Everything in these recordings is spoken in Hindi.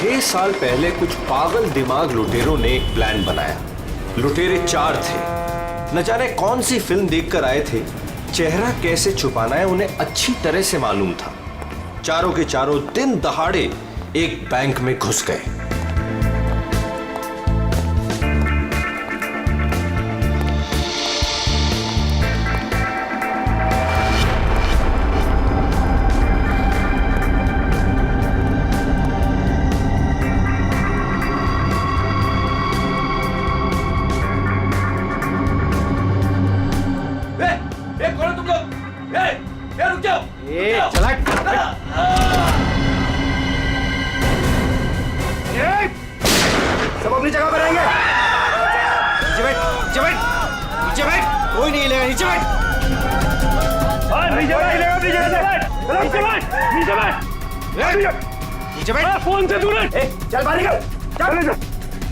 6 साल पहले कुछ पागल दिमाग लुटेरों ने एक प्लान बनाया। लुटेरे 4 थे। न जाने कौन सी फिल्म देखकर आए थे। चेहरा कैसे छुपाना है उन्हें अच्छी तरह से मालूम था। चारों के चारों दिन दहाड़े एक बैंक में घुस गए। सब अपनी जगह पर रहेंगे। नीचे बैठ, नीचे बैठ, नीचे बैठ, कोई नहीं हिलेगा। नीचे बैठ, नीचे बैठ, नीचे बैठ, नीचे बैठ, नीचे बैठ। फोन से दूर है। चल बाहर निकल, चल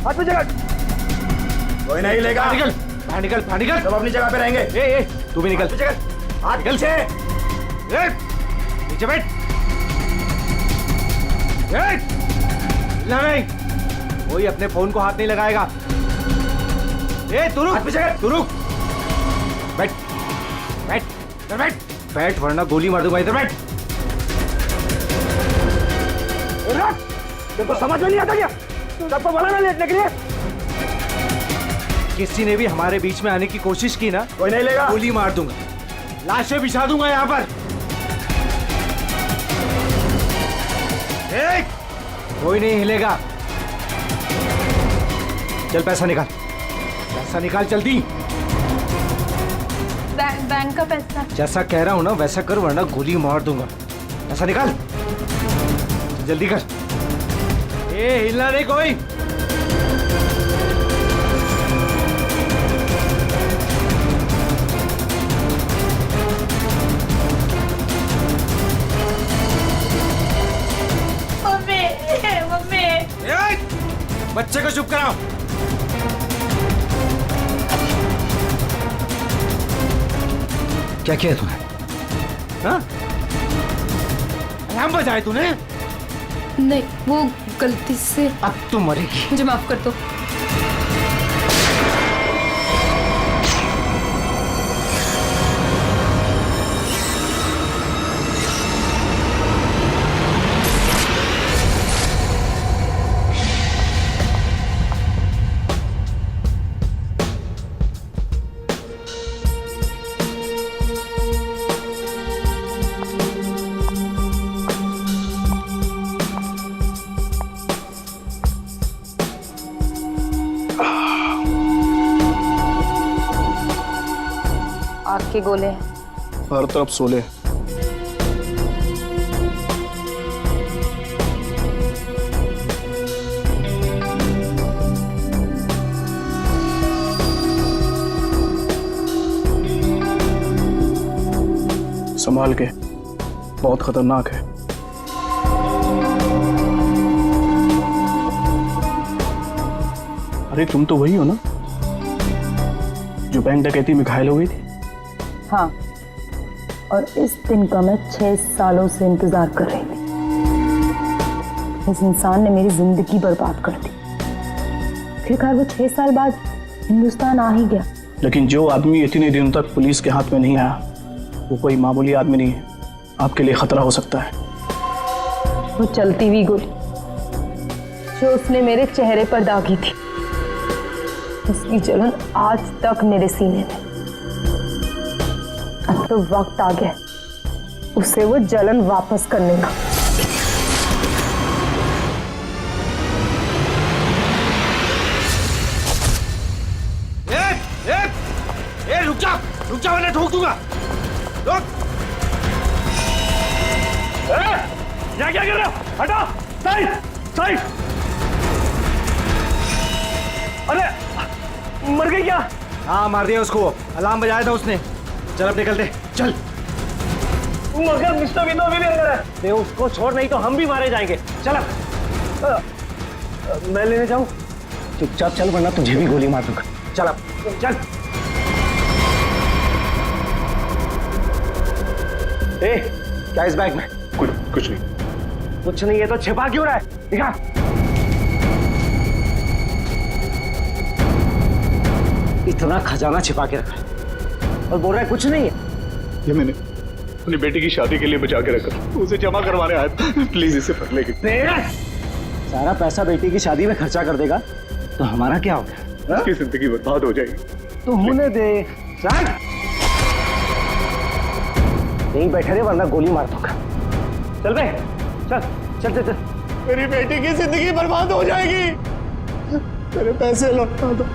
हाथ पे जगह। कोई नहीं हिलेगा। निकल, बाहर निकल, बाहर निकल। सब अपनी जगह पे रहेंगे। तू भी निकल, हाथ निकल से। नीचे बैठ। नहीं, कोई अपने फोन को हाथ नहीं लगाएगा। तू रुक, तू रुक। बैठ, बैठ, इधर बैठ, बैठ वरना गोली मार दूंगा। इधर बैठ। देखो समझ में नहीं आता क्या? सबको बोला ना लेटने के लिए। किसी ने भी हमारे बीच में आने की कोशिश की ना, कोई नहीं लेगा। गोली मार दूंगा, लाशें बिछा दूंगा यहाँ पर। कोई नहीं हिलेगा। चल पैसा निकाल, पैसा निकाल जल्दी। बैंक का पैसा। जैसा कह रहा हूं ना वैसा कर वरना गोली मार दूंगा। पैसा निकाल, जल्दी कर। हिलना नहीं कोई। बच्चे को चुप कराओ। क्या किया तूने? हाँ? अलार्म बजाए तूने? नहीं, वो गलती से। अब तू मरेगी। मुझे माफ कर दो। आग के गोले हैं। हर तरफ सोले। संभाल के, बहुत खतरनाक है। अरे तुम तो वही हो ना जो बैंक डकैती में घायल हो गई थी? हाँ, और इस दिन का मैं 6 सालों से इंतजार कर रही थी। इस इंसान ने मेरी जिंदगी बर्बाद कर दी। फिर खैर वो 6 साल बाद हिंदुस्तान आ ही गया। लेकिन जो आदमी इतने दिनों तक पुलिस के हाथ में नहीं आया वो कोई मामूली आदमी नहीं है। आपके लिए खतरा हो सकता है। वो चलती हुई गोली जो उसने मेरे चेहरे पर दागी थी, उसकी जलन आज तक मेरे सीने में। अब तो वक्त आ गया उसे वो जलन वापस करने का। रुक जा वरना ठोक दूंगा। रुक। क्या कर रहे हो? हटो। Side, side. अरे मर गई क्या? हाँ मार दिया उसको। अलार्म बजाया था उसने। चल अब निकलते, चल। मगर मिस्टर विनोद भी अंदर है। दे उसको छोड़, नहीं तो हम भी मारे जाएंगे। चल मैं लेने जाऊं? चुपचाप चल वरना तुझे भी गोली मार दूंगा। चल अब चल। क्या इस बैग में? कुछ नहीं। कुछ नहीं है तो छिपा क्यों रहा है? दिखा। इतना खजाना छिपा के रखा है और बोल रहा है कुछ नहीं है। ये मैंने अपनी बेटी की शादी के लिए बचा के रखा, उसे जमा करवाने आया था। प्लीज इसे पकड़ लेगी। सारा पैसा बेटी की शादी में खर्चा कर देगा तो हमारा क्या होगा? उसकी जिंदगी बर्बाद हो जाएगी। तो होने दे। चल यहीं बैठे रहे वरना गोली मार दूंगा। चल बे, चल चल चल चल। मेरी बेटी की जिंदगी बर्बाद हो जाएगी, मेरे पैसे लौटा दो।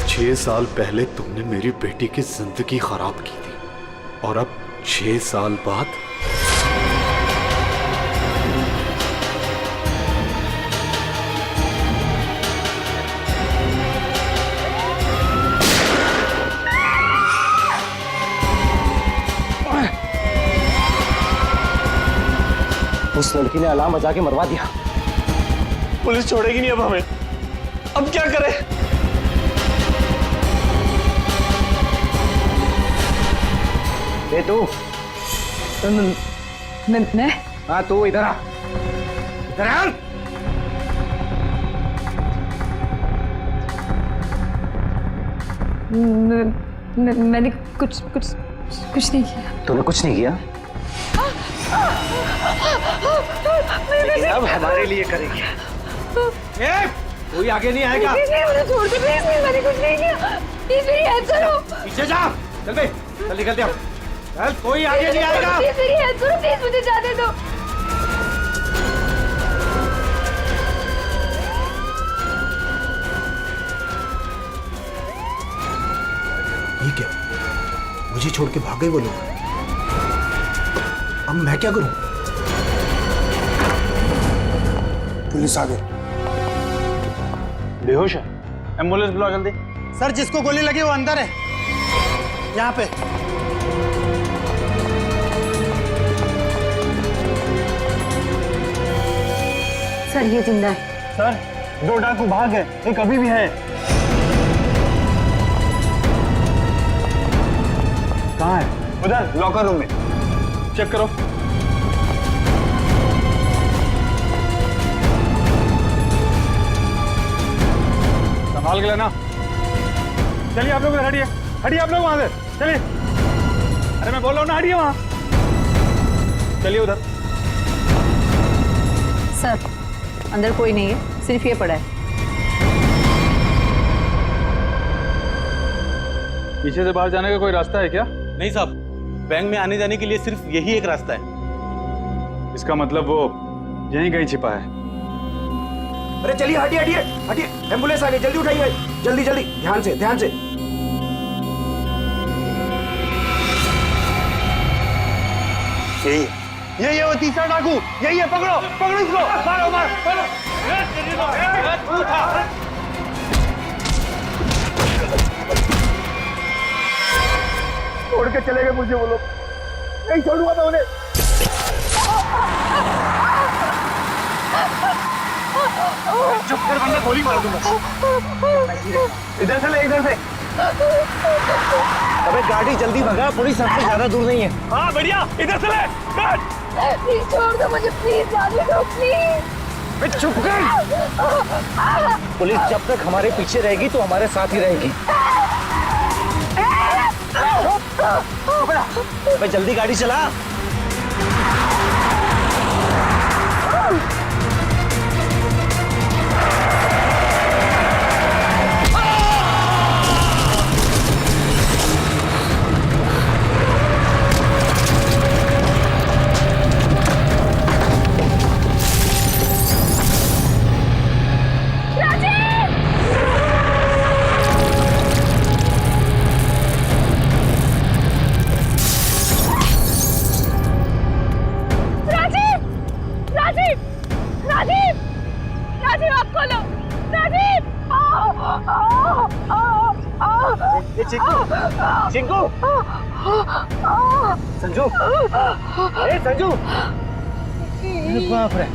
6 साल पहले तुमने मेरी बेटी की जिंदगी खराब की थी और अब 6 साल बाद उस लड़की ने अलार्म बजा के मरवा दिया। पुलिस छोड़ेगी नहीं अब हमें, अब क्या करें? ये तू मैं हाँ तू इधर आ, इधर आ। मैंने कुछ नहीं किया। तूने कुछ नहीं किया? लेकिन अब हमारे लिए करेगी। कोई आगे नहीं आएगा। मुझे छोड़ दो प्लीज, मैंने कुछ नहीं किया। प्लीज मेरी हेल्प करो। पीछे जा, चल बे, चल निकलते हम। चल, कोई आगे नहीं आएगा। प्लीज मेरी हेल्प करो, प्लीज मुझे जाने दो। ये क्या? मुझे छोड़ के भाग गए वो लोग। अब मैं क्या करूं? पुलिस आ गई। बेहोश है, एम्बुलेंस बुलाओ जल्दी। सर जिसको गोली लगी वो अंदर है, यहाँ पे। सर ये जिंदा है। सर 2 डाकू भाग है, एक अभी भी है। कहाँ है? उधर लॉकर रूम में, चेक करो। संभाल के लेना। चलिए आप लोग इधर हटिए, हटिए आप लोग वहां से, चलिए। अरे मैं बोल रहा हूँ ना, हटिए वहां। चलिए उधर। सर अंदर कोई नहीं है, सिर्फ ये पड़ा है। पीछे से बाहर जाने का कोई रास्ता है क्या? नहीं साहब, बैंक में आने जाने के लिए सिर्फ यही एक रास्ता है। इसका मतलब वो यहीं कहीं छिपा है। अरे चलिए, हटिए हटिए हटिए, एम्बुलेंस आ गई, जल्दी उठाइए, जल्दी जल्दी, ध्यान से ध्यान से। यही है वो तीसरा डाकू, यही है। पकड़ो पकड़ो इसको, मारो मारो मारो। छोड़ के चले गए मुझे वो लोग, नहीं छोड़ूंगा मैं उन्हें। चुप कर वरना गोली मार दूंगा। इधर से ले, इधर से। अबे गाड़ी जल्दी भगा, पुलिस सबसे ज्यादा दूर नहीं है। हाँ बढ़िया, इधर से ले। प्लीज छोड़ दो मुझे, प्लीज जाने दो प्लीज। चुप कर। पुलिस जब तक हमारे पीछे रहेगी तो हमारे साथ ही रहेगी। अबे जल्दी गाड़ी चला। चिंकू, संजू, संजू। बाप रे,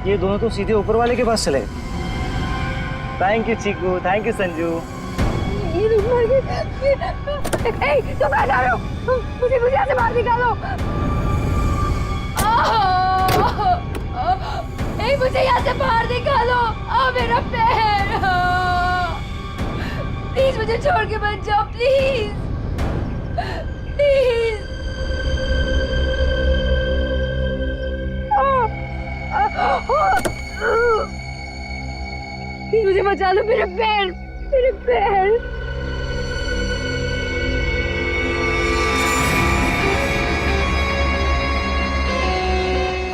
ये दोनों तो सीधे ऊपर वाले के पास चले गए। Thank you Chinku, thank you Sanju. ये लोग मर गए। ए, तुम कहाँ जा रहे हो? मुझे यहाँ से बाहर निकालो। ए, मुझे यहाँ से बाहर निकालो। मेरा पैर। प्लीज मुझे छोड़ के मत जाओ, प्लीज प्लीज। प्लीज मुझे बचा लो, मेरे पैर, मेरे पैर।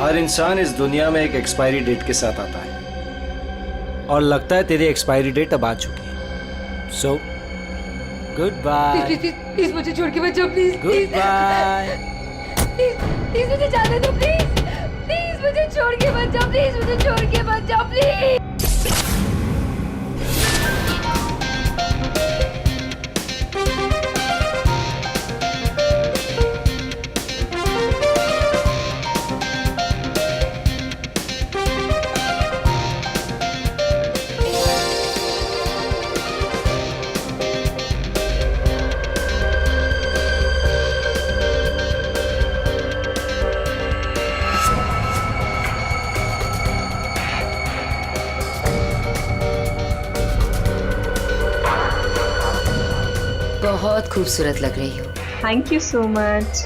हर इंसान इस दुनिया में एक एक्सपायरी डेट के साथ आता है और लगता है तेरी एक्सपायरी डेट अब आ चुकी है। So good bye. प्लीज मुझे छोड़ के मत जाओ, प्लीज गुड बाय। प्लीज मुझे जाने दो, प्लीज प्लीज मुझे छोड़ के मत जाओ, प्लीज मुझे छोड़ के मत जाओ, प्लीज। बहुत खूबसूरत लग रही हो। Thank you so much.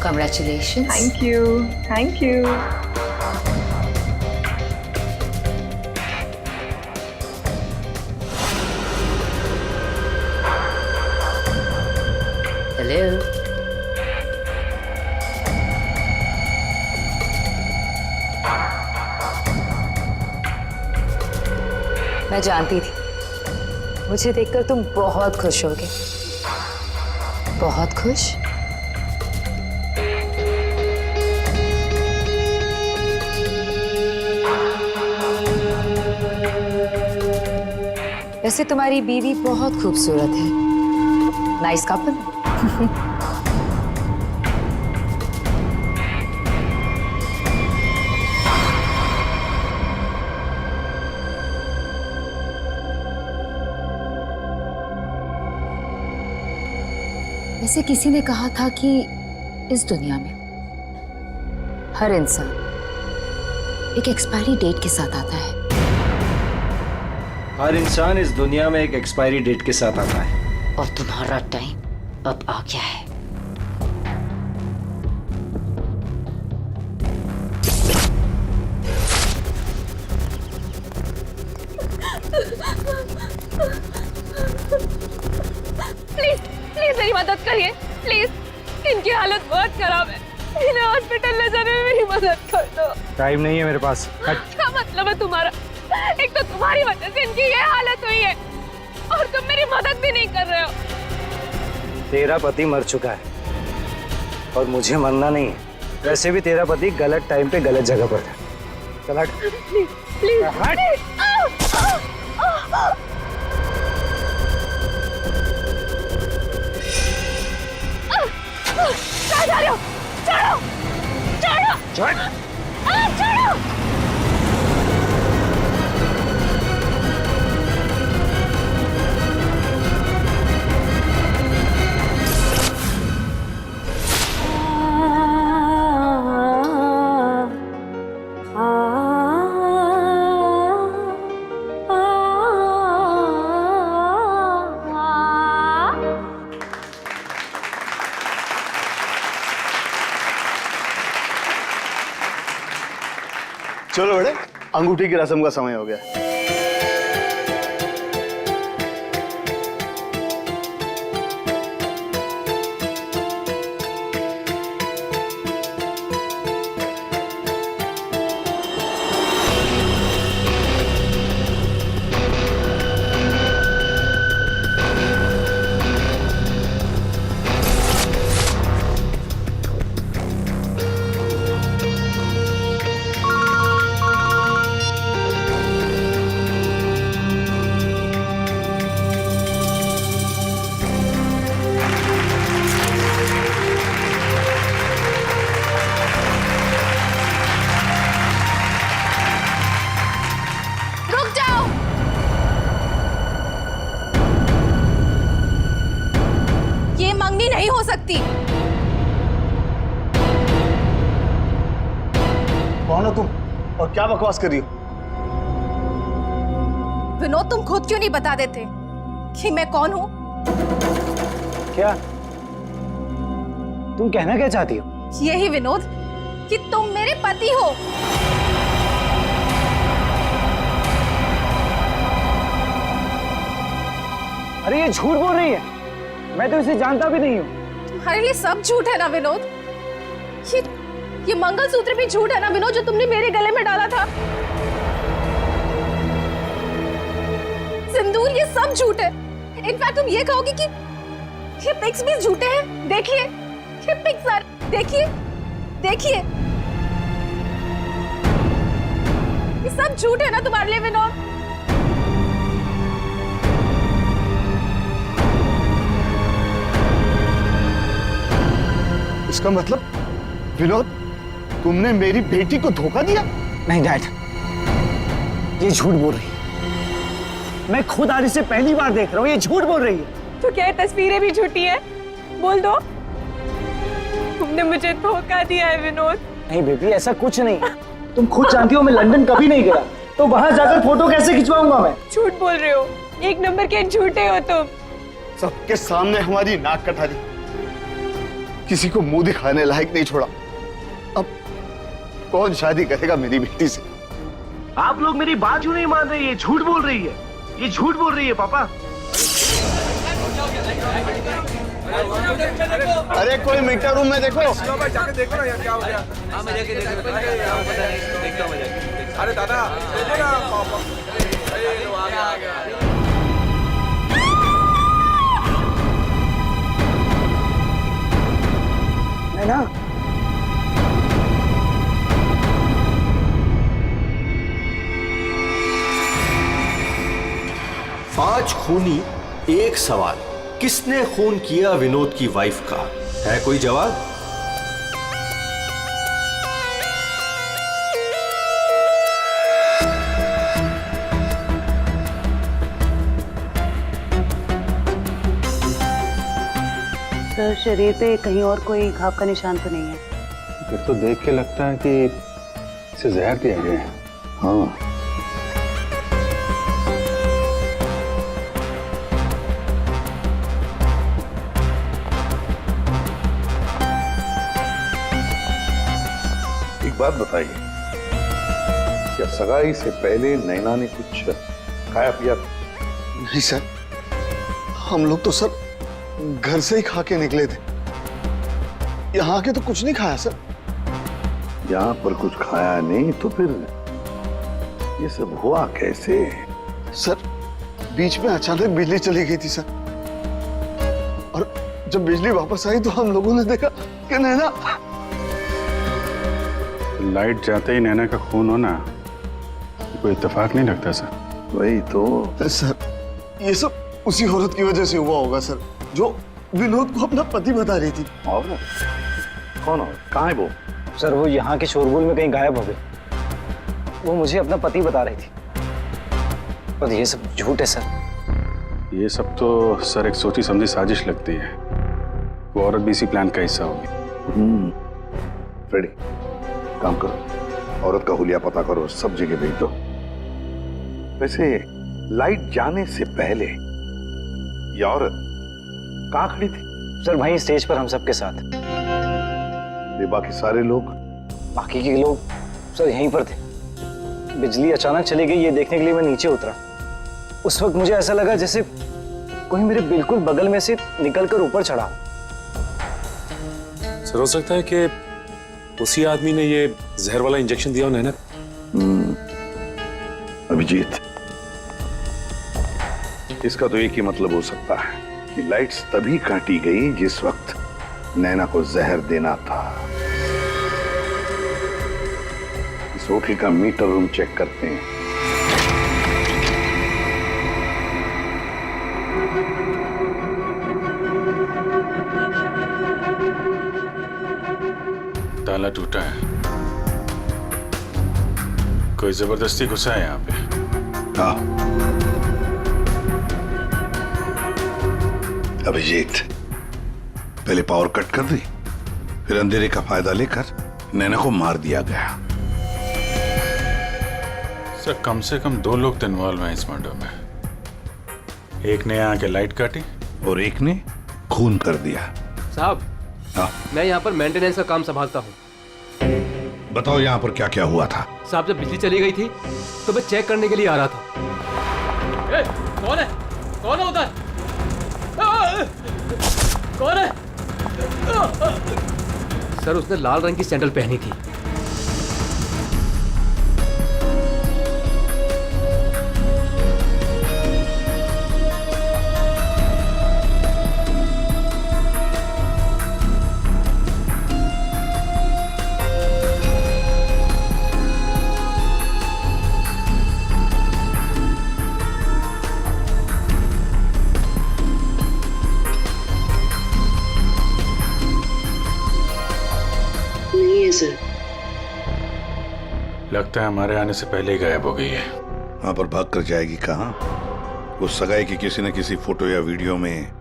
Congratulations. Thank you, thank you. Hello. मैं जानती थी मुझे देखकर तुम बहुत खुश होगे। बहुत खुश? वैसे तुम्हारी बीवी बहुत खूबसूरत है। Nice couple. वैसे किसी ने कहा था कि इस दुनिया में हर इंसान एक एक्सपायरी डेट के साथ आता है। हर इंसान इस दुनिया में एक एक्सपायरी डेट के साथ आता है और तुम्हारा टाइम अब आ गया है। प्लीज प्लीज मेरी मदद करिए, प्लीज। इनकी हालत बहुत खराब है, इन्हें हॉस्पिटल ले जाने में मेरी मदद कर दो। टाइम नहीं है मेरे पास। क्या मतलब है तुम्हारा? एक तो तुम्हारी वजह से इनकी ये हालत हुई है और तुम मेरी मदद भी नहीं कर रहे हो। तेरा पति मर चुका है और मुझे मरना नहीं है। वैसे भी तेरा पति गलत टाइम पे गलत जगह पर था। चल हट। Please please please. कहाँ जा रहे हो? छोड़ो छोड़ो छोड़ो छोड़ो। चलो बड़े, अंगूठी की रस्म का समय हो गया। कौन हो तुम और क्या बकवास कर रही हो? विनोद, तुम खुद क्यों नहीं बता देते कि मैं कौन हूँ? क्या तुम कहना क्या चाहती हो? यही विनोद कि तुम मेरे पति हो। अरे ये झूठ बोल रही है, मैं तो इसे जानता भी नहीं हूँ। तुम्हारे लिए सब झूठ है ना विनोद? ये मंगलसूत्र भी झूठ है ना विनोद, जो तुमने मेरे गले में डाला था? सिंदूर, ये सब झूठ है। इनफैक्ट तुम ये कहोगे कि ये पिक्स भी झूठे हैं। देखिए ये पिक्स, देखिए देखिए, ये सब झूठ है ना तुम्हारे लिए विनोद? इसका मतलब विनोद, तुमने मेरी बेटी को धोखा दिया? नहीं डैड, ये झूठ बोल रही है। मैं खुद आज इसे पहली बार देख रहा हूँ, ये झूठ बोल रही है। तो क्या ये तस्वीरें भी झूठी है? बोल दो, तुमने मुझे धोखा दिया है विनोद। नहीं बेबी, ऐसा कुछ नहीं। तुम खुद जानती हो मैं लंदन कभी नहीं गया, तो वहां जाकर फोटो कैसे खिंचवाऊंगा मैं? झूठ बोल रहे हो, एक नंबर के झूठे हो तुम। सबके सामने हमारी नाक कटा दी, किसी को मुंह दिखाने लायक नहीं छोड़ा। अब कौन शादी करेगा मेरी बेटी से? आप लोग मेरी बात क्यों नहीं मान रही है? झूठ बोल रही है, ये झूठ बोल रही है पापा। अरे कोई मीटर रूम में देखो। जाके देखो ना यार क्या हो गया। हाँ मैं जाके देखता हूँ, देखता हूँ मैं जाके। अरे दादा देखो ना पापा। आ गया। है ना? पांच खूनी एक सवाल, किसने खून किया विनोद की वाइफ का? है कोई जवाब? सर, शरीर पे कहीं और कोई घाव का निशान तो नहीं है? फिर तो देख के लगता है कि इसे जहर दिया गया है। हाँ, एक बात बताइए, क्या सगाई से पहले नैना ने कुछ खाया पिया? नहीं सर, हम लोग तो सर घर से ही खा के निकले थे। यहाँ के तो कुछ नहीं खाया सर। यहाँ पर कुछ खाया नहीं तो फिर ये सब हुआ कैसे? सर बीच में अचानक बिजली चली गई थी सर, और जब बिजली वापस आई तो हम लोगों ने देखा कि नैना। लाइट जाते ही नैना का खून होना कोई इत्तेफाक नहीं लगता सर। वही तो सर, ये सब उसी औरत की वजह से हुआ होगा सर, जो विनोद को अपना पति बता रही थी। और कौन और कहाँ है वो? सर वो यहाँ के शोरगुल में कहीं गायब हो गई। वो मुझे अपना पति बता रही थी, पर ये सब झूठ है सर। ये सब तो सर एक सोची समझी साजिश लगती है। वो औरत भी इसी प्लान का हिस्सा होगी। फ्रेडी, काम करो, औरत का हुलिया पता करो, सब जगह भेज दो। वैसे लाइट जाने से पहले ये औरत कहाँ खड़ी थी? सर वहीं स्टेज पर हम सबके साथ। ये बाकी सारे लोग? बाकी के लोग सर यहीं पर थे। बिजली अचानक चली गई ये देखने के लिए मैं नीचे उतरा। उस वक्त मुझे ऐसा लगा जैसे कोई मेरे बिल्कुल बगल में से निकलकर ऊपर चढ़ा। सर हो सकता है कि उसी आदमी ने ये जहर वाला इंजेक्शन दिया हो नैना। अभिजीत, इसका तो एक ही मतलब हो सकता है कि लाइट्स तभी काटी गई जिस वक्त नैना को जहर देना था। इस होटल का मीटर रूम चेक करते हैं। ताला टूटा है, कोई जबरदस्ती घुसा है यहाँ पे। हाँ अभिजीत, पहले पावर कट कर दी, फिर अंधेरे का फायदा लेकर नैना को मार दिया गया। सर कम से कम 2 लोग तो इन्वॉल्व हैं इस मर्डर में। एक ने यहाँ के लाइट काटी और एक ने खून कर दिया। साहब, हाँ, मैं यहाँ पर मेंटेनेंस का काम संभालता हूँ। बताओ यहाँ पर क्या क्या हुआ था। साहब, जब बिजली चली गई थी तो मैं चेक करने के लिए आ रहा था। कौन है? कौन है उधर? कौन है? सर, उसने लाल रंग की सैंडल पहनी थी। लगता है हमारे आने से पहले ही गायब हो गई है। वहां पर भाग कर जाएगी कहाँ? वो सगाई की किसी न किसी फोटो या वीडियो में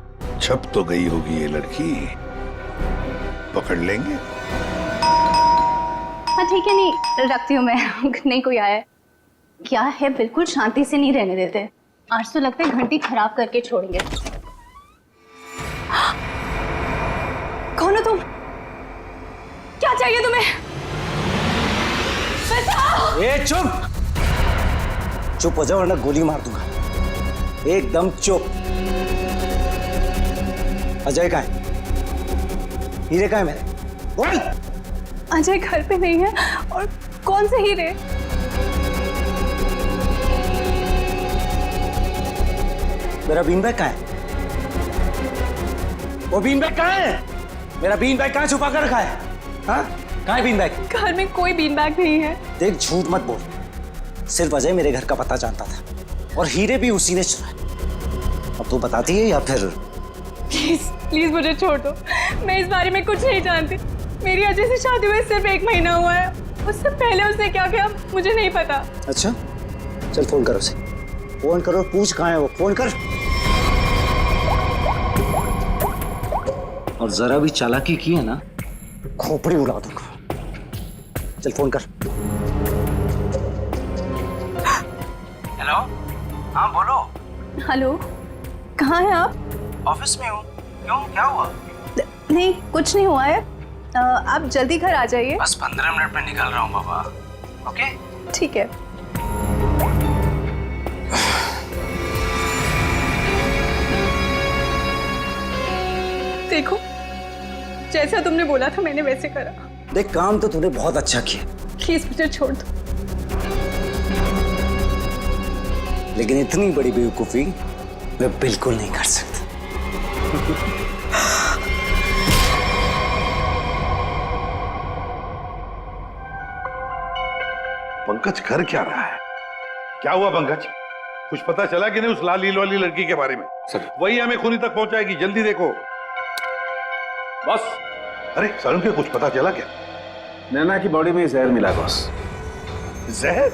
छप तो गई होगी ये लड़की। पकड़ लेंगे। हाँ ठीक है, नहीं रखती हूँ मैं। नहीं कोई आया है क्या है? बिल्कुल शांति से नहीं रहने देते। आज तो लगता है घंटी खराब करके छोड़ेंगे। कौन हो तुम? क्या चाहिए तुम्हें? बचाओ! ए चुप! चुप हो जाओ वरना गोली मार दूंगा। एकदम चुप। अजय कहाँ है? हीरे कहाँ है मेरे? बोल! अजय घर पे नहीं है। और कौन से हीरे? मेरा बीन बैग कहाँ है? वो बीन बैग कहाँ है? मेरा बीन बैग कहाँ छुपा कर रखा है? हाँ? कहाँ है बीन बैग? घर में कोई बीन बैग नहीं है। देख, झूठ मत बोल। सिर्फ अजय मेरे घर का पता जानता था और हीरे भी उसी ने चुराए। अब तू बताती है या फिर? प्लीज प्लीज मुझे छोड़ दो। मैं इस बारे में कुछ नहीं जानती। मेरी अजय से शादी हुए सिर्फ 1 महीना हुआ है। उससे पहले उसने क्या किया मुझे नहीं पता। अच्छा, चल फोन करो उसे। फोन करो, पूछ कहाँ है वो। फोन कर। और जरा भी चालाकी की है ना, खोपड़ी उड़ा दूंगा। चल फोन कर। हेलो, हाँ बोलो। हेलो, कहाँ हैं आप? ऑफिस में हूँ। क्यों, क्या हुआ? नहीं कुछ नहीं हुआ है। आप जल्दी घर आ जाइए। बस 15 मिनट में निकल रहा हूँ बाबा। ओके ठीक है। देखो, जैसा तुमने बोला था मैंने वैसे करा। देख, काम तो तूने बहुत अच्छा किया। प्लीज मुझे छोड़ दो। लेकिन इतनी बड़ी बेवकूफी मैं बिल्कुल नहीं कर सकता। पंकज कर क्या रहा है? क्या हुआ पंकज? कुछ पता चला कि नहीं उस लाल लील वाली लड़की के बारे में? सर, वही हमें खूनी तक पहुंचाएगी। जल्दी देखो। बस। अरे सर, के कुछ पता चला क्या? नैना की बॉडी में जहर मिला बॉस। जहर?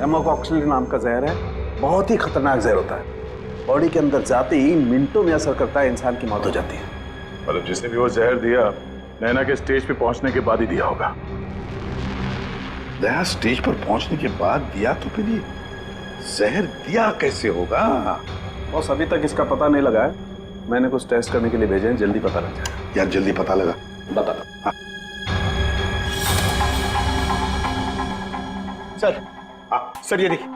एमोकॉक्सिलिन नाम का जहर है। बहुत ही खतरनाक जहर होता है। बॉडी के अंदर जाते ही मिनटों में असर करता है, इंसान की मौत हो जाती है। मतलब जिसने भी वो जहर दिया नैना के स्टेज पे पहुंचने के बाद ही दिया होगा। दया स्टेज पर पहुंचने के बाद दिया तो फिर ये जहर दिया कैसे होगा? बॉस अभी तक इसका पता नहीं लगा है। मैंने कुछ टेस्ट करने के लिए भेजे हैं, जल्दी पता लग जाएगा। यार जल्दी पता लगा। बता। हाँ। सर, हाँ सर, ये देखिए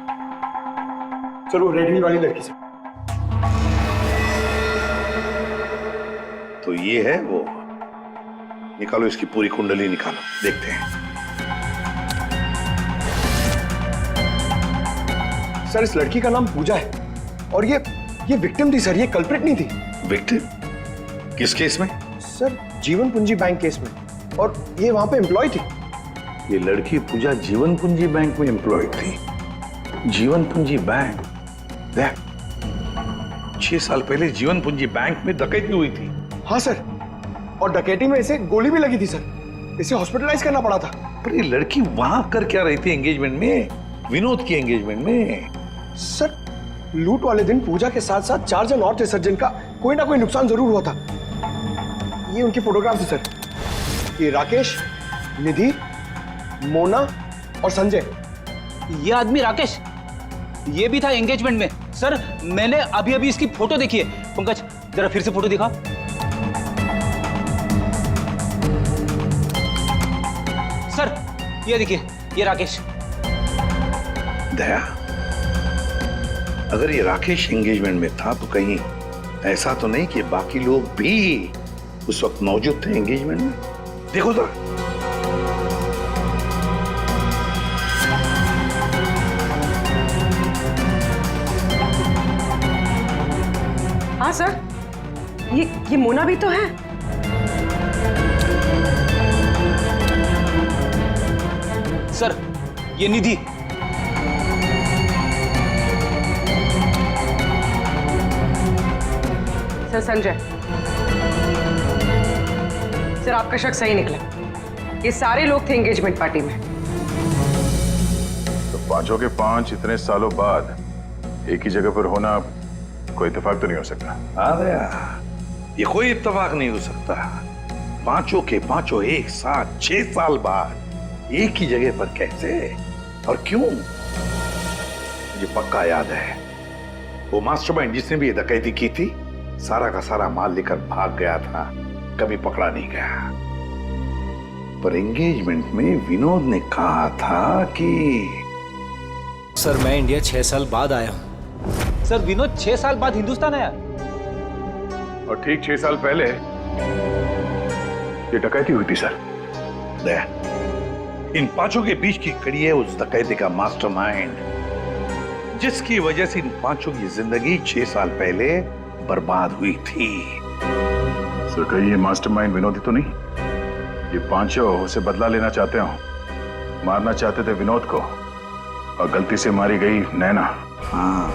सर, वो रेड वाली लड़की से। तो ये है वो। निकालो इसकी पूरी कुंडली निकालो, देखते हैं। सर, इस लड़की का नाम पूजा है और ये विक्टिम थी सर, ये कल्प्रिट नहीं थी। विक्टिम? किस केस में? सर, जीवन पूंजी बैंक केस में। और ये वहां पे एम्प्लॉय थी। ये लड़की पूजा जीवन पूंजी बैंक में एम्प्लॉयड थी। जीवन पूंजी बैंक? देख, 6 साल पहले जीवन पूंजी बैंक में डकैती हुई थी। हाँ सर, और डकैती में इसे गोली भी लगी थी सर। इसे हॉस्पिटलाइज करना पड़ा था। पर ये लड़की वहां कर क्या रही थी एंगेजमेंट में? विनोद की एंगेजमेंट में। सर, लूट वाले दिन पूजा के साथ साथ 4 जन और थे सर, जिनका कोई ना कोई नुकसान जरूर हुआ था। ये उनकी फोटोग्राफ है सर। ये राकेश, निधि, मोना और संजय, ये आदमी राकेश, ये भी था एंगेजमेंट में। सर मैंने अभी अभी इसकी फोटो देखी है। पंकज जरा फिर से फोटो दिखा। सर ये देखिए, ये राकेश। दया, अगर ये राकेश एंगेजमेंट में था तो कहीं ऐसा तो नहीं कि बाकी लोग भी उस वक्त मौजूद थे एंगेजमेंट में? देखो तो। हाँ सर, ये मोना भी तो है। सर ये निधि। सर संजय, सर आपका शक सही निकला। ये सारे लोग थे एंगेजमेंट पार्टी में। तो पांचों के पांच इतने सालों बाद एक ही जगह पर होना कोई इत्तेफाक तो नहीं हो सकता। हाँ दया, ये कोई इत्तेफाक नहीं हो सकता। पांचों के पांचों एक साथ 6 साल बाद एक ही जगह पर कैसे और क्यों? मुझे पक्का याद है, वो मास्टरमाइंड जिसने भी ये डकैती की थी सारा का सारा माल लेकर भाग गया था, कभी पकड़ा नहीं गया। पर एंगेजमेंट में विनोद ने कहा था कि सर मैं इंडिया 6 साल बाद आया हूं। सर विनोद 6 साल बाद हिंदुस्तान आया। और ठीक 6 साल पहले ये डकैती हुई थी सर। दया, इन पांचों के बीच की कड़ी है उस डकैती का मास्टरमाइंड, जिसकी वजह से इन पांचों की जिंदगी 6 साल पहले बर्बाद हुई थी। सर कहीं ये मास्टरमाइंड विनोद ही तो नहीं? ये पांचों उसे बदला लेना चाहते हो, मारना चाहते थे विनोद को और गलती से मारी गई नैना। हाँ,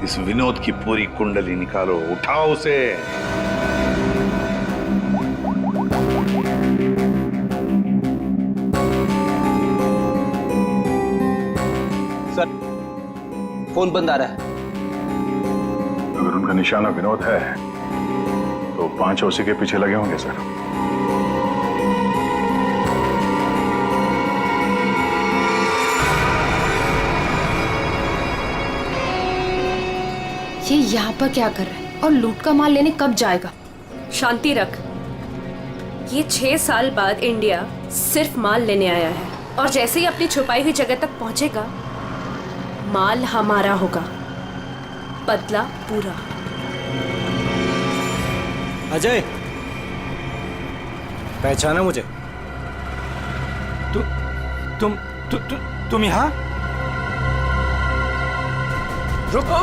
इस विनोद की पूरी कुंडली निकालो, उठाओ उसे। सर फोन बंद आ रहा है। अगर उनका निशाना विनोद है तो पांचों उसी के पीछे लगे होंगे सर। ये यहाँ पर क्या कर रहा है और लूट का माल लेने कब जाएगा? शांति रख। ये 6 साल बाद इंडिया सिर्फ माल लेने आया है और जैसे ही अपनी छुपाई हुई जगह तक पहुंचेगा माल हमारा होगा, बदला पूरा। अजय, पहचाना मुझे? तुम यहाँ? रुको,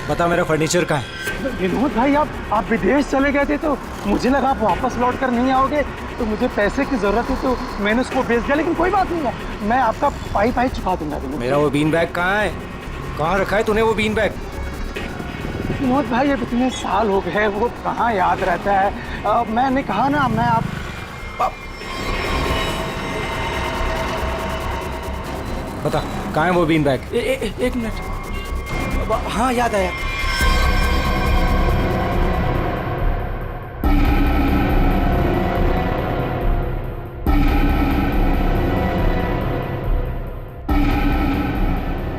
बता मेरा फर्नीचर कहाँ है? विनोद भाई आप विदेश चले गए थे तो मुझे लगा आप वापस लौट कर नहीं आओगे, तो मुझे पैसे की जरूरत है तो मैंने उसको बेच दिया। लेकिन कोई बात नहीं है, मैं आपका पाई चुका दूंगा। मेरा वो बीन बैग कहाँ है? कहाँ रखा है तूने वो बीन बैग? विनोद भाई अब इतने साल हो गए, वो कहाँ याद रहता है। मैंने कहा ना, मैं आप बता कहाँ है वो बीन बैग? एक मिनट। हाँ याद आया।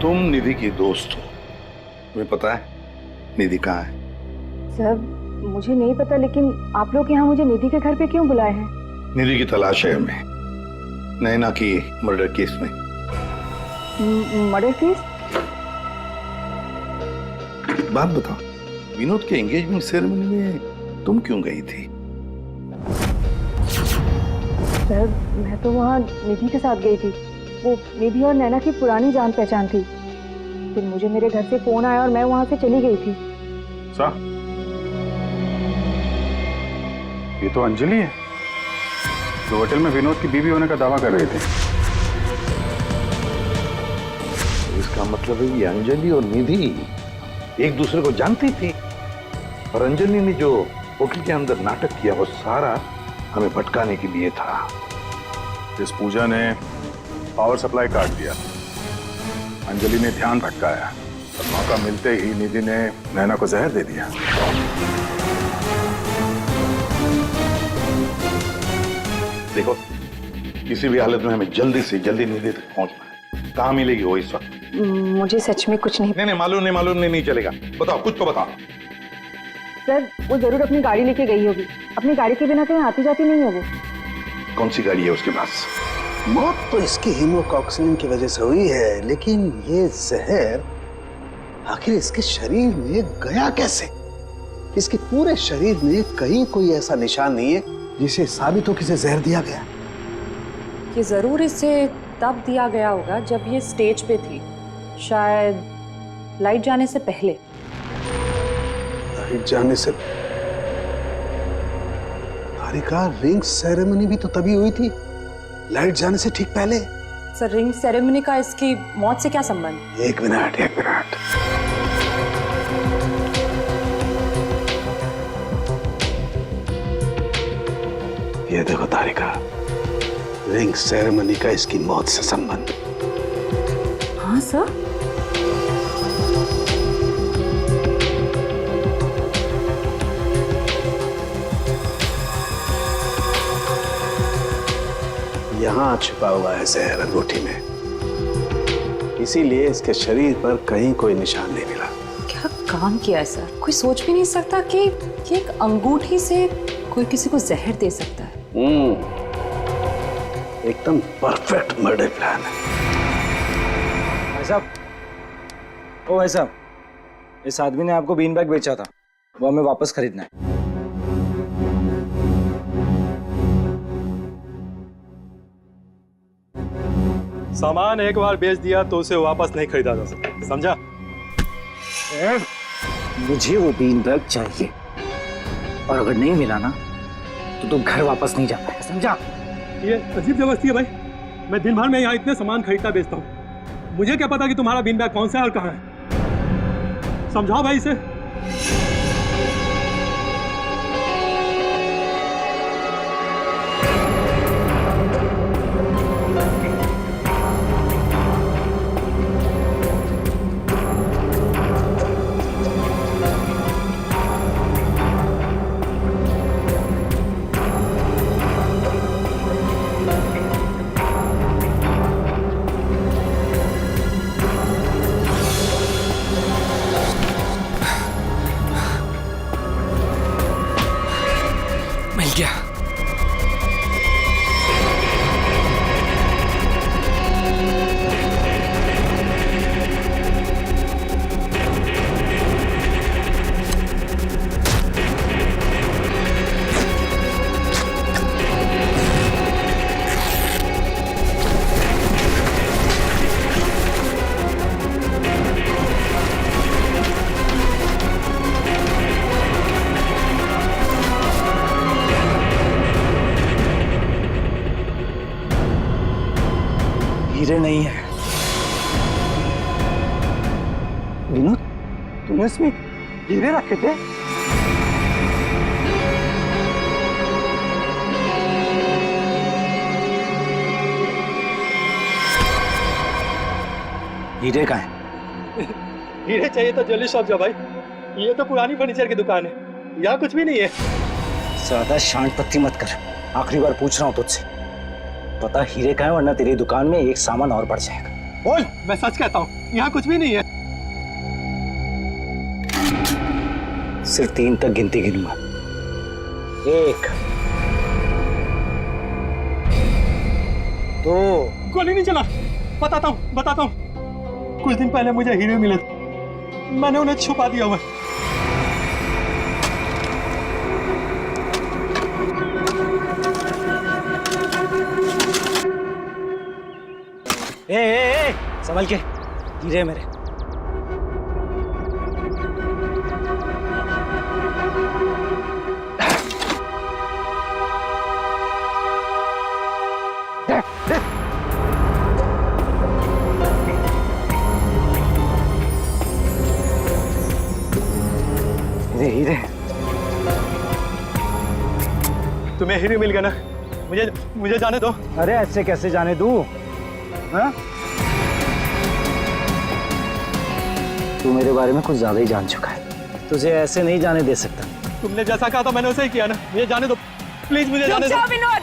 तुम निधि की दोस्त हो, तुम्हें पता है निधि कहाँ है? सर मुझे नहीं पता, लेकिन आप लोग यहाँ मुझे निधि के घर पे क्यों बुलाए हैं? निधि की तलाश है हमें, नैना की मर्डर केस में। Murder case? बात बताओ, विनोद के एंगेजमेंट सेरेमनी में तुम क्यों गई थी? सर मैं तो वहाँ निधि के साथ गई थी। वो निधि और नैना की पुरानी जान पहचान थी। फिर मुझे मेरे घर से फोन आया और मैं वहाँ से चली गई थी। ये तो अंजलि है जो होटल में विनोद की बीवी होने का दावा कर रही थी। इसका मतलब है कि अंजलि और निधि एक दूसरे को जानती थी, और अंजलि ने जो होटल के अंदर नाटक किया वो सारा हमें भटकाने के लिए था। इस पूजा ने पावर सप्लाई काट दिया, अंजलि ने ध्यान भटकाया और मौका मिलते ही निधि ने नैना को जहर दे दिया। देखो, किसी भी हालत में हमें जल्दी से जल्दी नींद तक पहुंचना है। कहाँ मिलेगी वो इस वक्त? मुझे सच में कुछ नहीं। नहीं, मालूम नहीं चलेगा। बताओ, कुछ तो बताओ। सर, वो जरूर अपनी गाड़ी लेके गई होगी। अपनी गाड़ी के बिना कहीं आती जाती नहीं है वो। कौन सी गाड़ी है उसके पास? मौत तो इसकी हीमोकॉक्सिन की वजह से हुई है, लेकिन ये जहर आखिर इसके शरीर में गया कैसे? इसके पूरे शरीर में कहीं कोई ऐसा निशान नहीं है जिसे साबित हो कि इसे जहर दिया गया। ये जरूर इसे तब दिया गया होगा जब ये स्टेज पे थी, शायद लाइट जाने से पहले। लाइट जाने से? तारिका, रिंग सेरेमनी भी तो तभी हुई थी, लाइट जाने से ठीक पहले। सर, रिंग सेरेमनी का इसकी मौत से क्या संबंध? एक मिनट। ये देखो तारिका, रिंग सेरेमनी का इसकी मौत से संबंध। हाँ सर। यहां छुपा हुआ है जहर अंगूठी में, इसीलिए इसके शरीर पर कहीं कोई निशान नहीं मिला। क्या काम किया है सर? कोई सोच भी नहीं सकता कि एक अंगूठी से कोई किसी को जहर दे सकता है। एकदम परफेक्ट मर्डर प्लान है। भाई साहब, ओ भाई साहब, इस आदमी ने आपको बीन बैग बेचा था, वो हमें वापस खरीदना है। सामान एक बार बेच दिया तो उसे वापस नहीं खरीदा जा सकता, समझा? मुझे वो बीन बैग चाहिए, और अगर नहीं मिला ना तो तुम घर वापस नहीं जा पाएगा, समझा? ये अजीब जबरदस्ती है भाई। मैं दिन भर में यहाँ इतने सामान खरीदता बेचता हूँ, मुझे क्या पता कि तुम्हारा बीन बैग कौन सा है और कहाँ है? समझाओ भाई इसे। हीरे नहीं है। विनोद, तूने इसमें हीरे रखे थे? हीरे कहाँ है? हीरे चाहिए तो ज्वेलरी शॉप जाओ भाई, ये तो पुरानी फर्नीचर की दुकान है, यहाँ कुछ भी नहीं है। ज्यादा शांत पत्ती मत कर, आखिरी बार पूछ रहा हूँ तुझसे, पता हीरे कहाँ है, वरना तेरी दुकान में एक सामान और बढ़ जाएगा। बोल। मैं सच कहता हूँ, यहाँ कुछ भी नहीं है। सिर्फ 3 तक गिनती गिनूंगा। 1 2। गोली नहीं चला। बताता हूँ। कुछ दिन पहले मुझे हीरे मिले थे, मैंने उन्हें छुपा दिया हुआ। ए, संभल के, हीरे मेरे। हीरे तुम्हें हीरे मिल गया ना, मुझे जाने दो। अरे ऐसे कैसे जाने दूं? हाँ? तू मेरे बारे में कुछ ज्यादा ही जान चुका है, तुझे ऐसे नहीं जाने दे सकता। तुमने जैसा कहा था मैंने वैसे ही किया ना, मुझे जाने दो प्लीज, मुझे जाने दो। विनोद,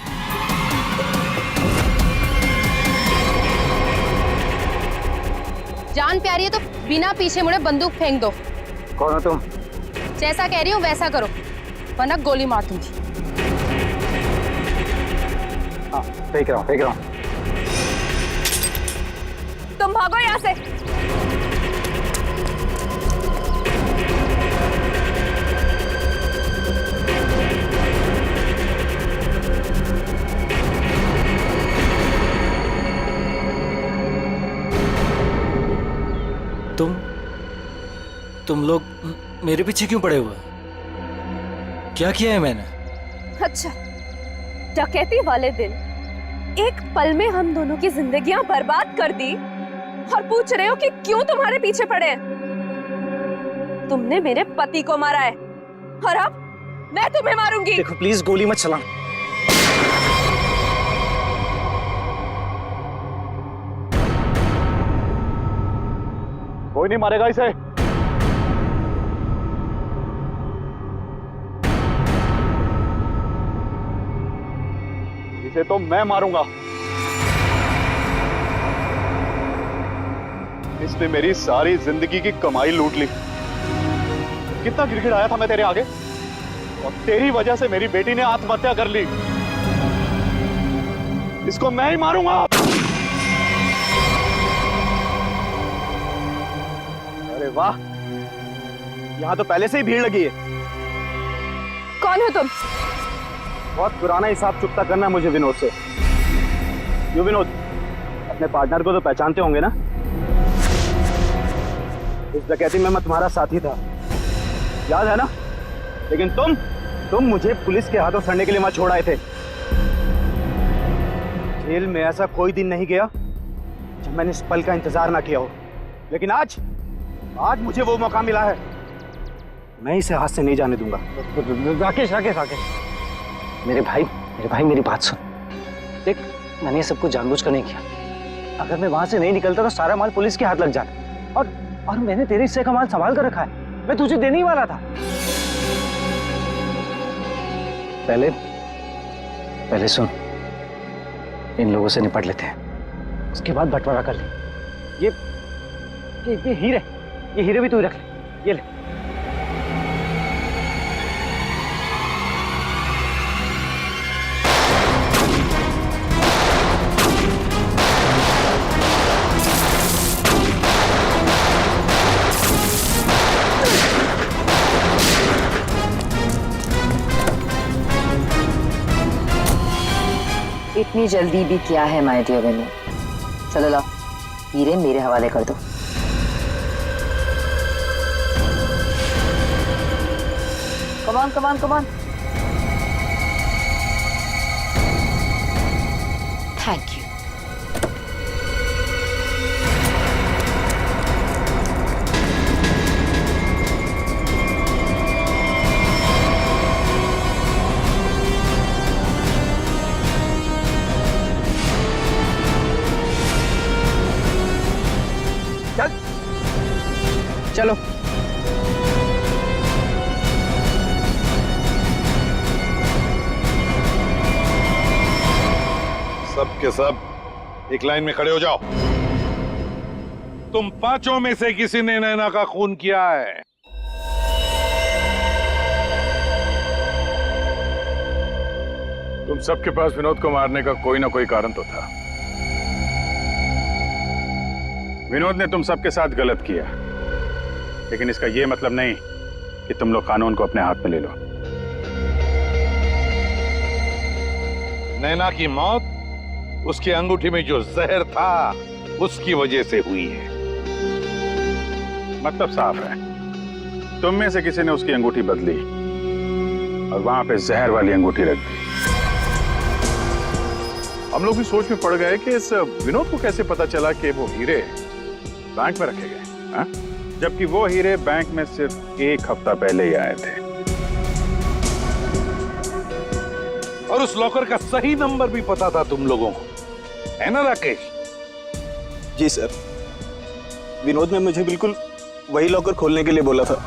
जान प्यारी है तो बिना पीछे मुड़े बंदूक फेंक दो। कौन हो तुम? जैसा कह रही हूँ वैसा करो, वरना गोली मार दूंगी। हाँ, फेंक रहा हूँ। तुम भागो यहाँ से। तुम लोग मेरे पीछे क्यों पड़े हुए? क्या किया है मैंने? अच्छा, डकैती वाले दिन एक पल में हम दोनों की जिंदगियां बर्बाद कर दी और पूछ रहे हो कि क्यों तुम्हारे पीछे पड़े हैं? तुमने मेरे पति को मारा है और अब मैं तुम्हें मारूंगी। देखो प्लीज गोली मत चला। कोई नहीं मारेगा इसे। इसे तो मैं मारूंगा। इसने मेरी सारी जिंदगी की कमाई लूट ली। कितना गिड़गिड़ाया था मैं तेरे आगे, और तेरी वजह से मेरी बेटी ने आत्महत्या कर ली। इसको मैं ही मारूंगा। अरे वाह, यहां तो पहले से ही भीड़ लगी है। कौन हो तुम? बहुत पुराना हिसाब चुकता करना है मुझे विनोद से। यो विनोद, अपने पार्टनर को तो पहचानते होंगे ना? इस डकैती में मैं तुम्हारा साथी था, याद है ना? लेकिन तुम मुझे पुलिस के हाथों सड़ने के लिए वहां छोड़ आए थे। जेल में ऐसा कोई दिन नहीं गया जब मैंने इस पल का इंतजार ना किया हो। लेकिन आज मुझे वो मौका मिला है, मैं इसे हाथ से नहीं जाने दूंगा। राकेश, मेरे भाई मेरी बात सुन। देख, मैंने ये सब कुछ जानबूझकर नहीं किया। अगर मैं वहां से नहीं निकलता तो सारा माल पुलिस के हाथ लग जाता। और मैंने तेरे हिस्से का माल संभाल कर रखा है, मैं तुझे देने ही वाला था। पहले सुन, इन लोगों से निपट लेते हैं, उसके बाद बंटवारा कर ले। ये हीरे भी तू रख ले, ये ले। इतनी जल्दी भी क्या है माय डियर विनोद? चलो लाओ, हीरे मेरे हवाले कर दो। Come on. Thank you. चलो। सब के सब एक लाइन में खड़े हो जाओ। तुम पांचों में से किसी ने नैना का खून किया है? तुम सबके पास विनोद को मारने का कोई ना कोई कारण तो था। विनोद ने तुम सबके साथ गलत किया, लेकिन इसका यह मतलब नहीं कि तुम लोग कानून को अपने हाथ में ले लो। नैना की मौत उसकी अंगूठी में जो जहर था उसकी वजह से हुई है। मतलब साफ है, तुम में से किसी ने उसकी अंगूठी बदली और वहां पे जहर वाली अंगूठी रख दी। हम लोग भी सोच में पड़ गए कि इस विनोद को कैसे पता चला कि वो हीरे बैंक में रखे गए, हाँ? जबकि वो हीरे बैंक में सिर्फ एक हफ्ता पहले ही आए थे। और उस लॉकर का सही नंबर भी पता था तुम लोगों को, है ना राकेश? जी सर, विनोद ने मुझे बिल्कुल वही लॉकर खोलने के लिए बोला था।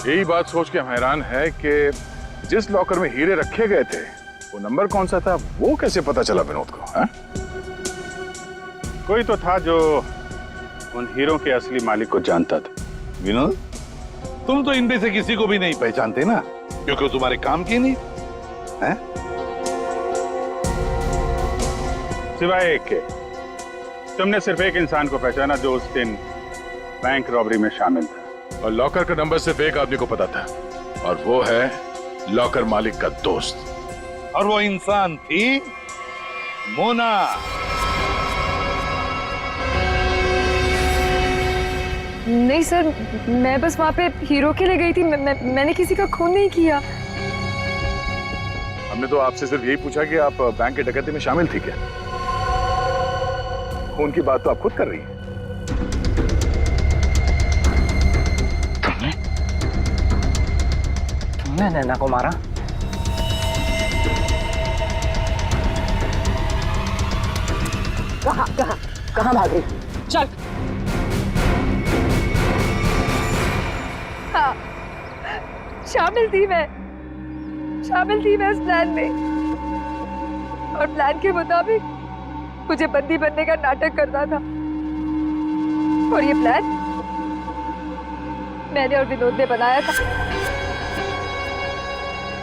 यही बात सोच के हम हैरान है कि जिस लॉकर में हीरे रखे गए थे वो नंबर कौन सा था, वो कैसे पता चला विनोद को, हाँ? कोई तो था जो उन हीरो के असली मालिक को जानता था। विनोद, तुम तो इनमें से किसी को भी नहीं पहचानते ना, क्योंकि वो तुम्हारे काम की नहीं है। सिवाय एक के, तुमने सिर्फ एक इंसान को पहचाना जो उस दिन बैंक रॉबरी में शामिल था, और लॉकर का नंबर सिर्फ एक आदमी को पता था, और वो है लॉकर मालिक का दोस्त। और वो इंसान थी मोना। नहीं सर, मैं बस वहाँ पे हीरो के लिए गई थी। मैंने किसी का खून नहीं किया। हमने तो आपसे सिर्फ यही पूछा कि आप बैंक की डकैती में शामिल थी क्या। खून की बात तो आप खुद कर रही हैं। तुमने नैना को मारा? कहाँ भाग रही? चल। हाँ, शामिल थी मैं उस प्लान में, और प्लान के मुताबिक मुझे बंदी बनने का नाटक करना था। और ये प्लान मैंने और विनोद ने बनाया था,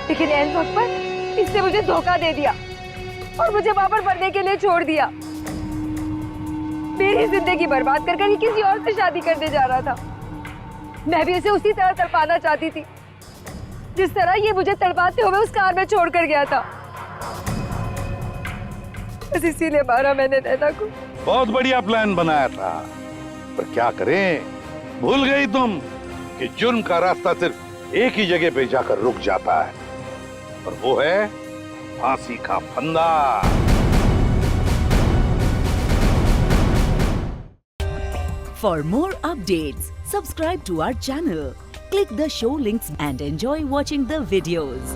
लेकिन एंड वक्त पर इसने मुझे धोखा दे दिया और मुझे वहां पर मरने के लिए छोड़ दिया। मेरी जिंदगी बर्बाद कर ये किसी और से शादी करने जा रहा था। मैं भी उसे उसी तरह तड़पाना चाहती थी जिस तरह ये मुझे तड़पाते हुए उस कार में छोड़कर गया था। बस इसीलिए मारा मैंने नैना को। बहुत बढ़िया प्लान बनाया था, पर क्या करें, भूल गई तुम कि जुर्म का रास्ता सिर्फ एक ही जगह पे जाकर रुक जाता है, और वो है फांसी का फंदा। For more updates, subscribe to our channel, click the show links and enjoy watching the videos.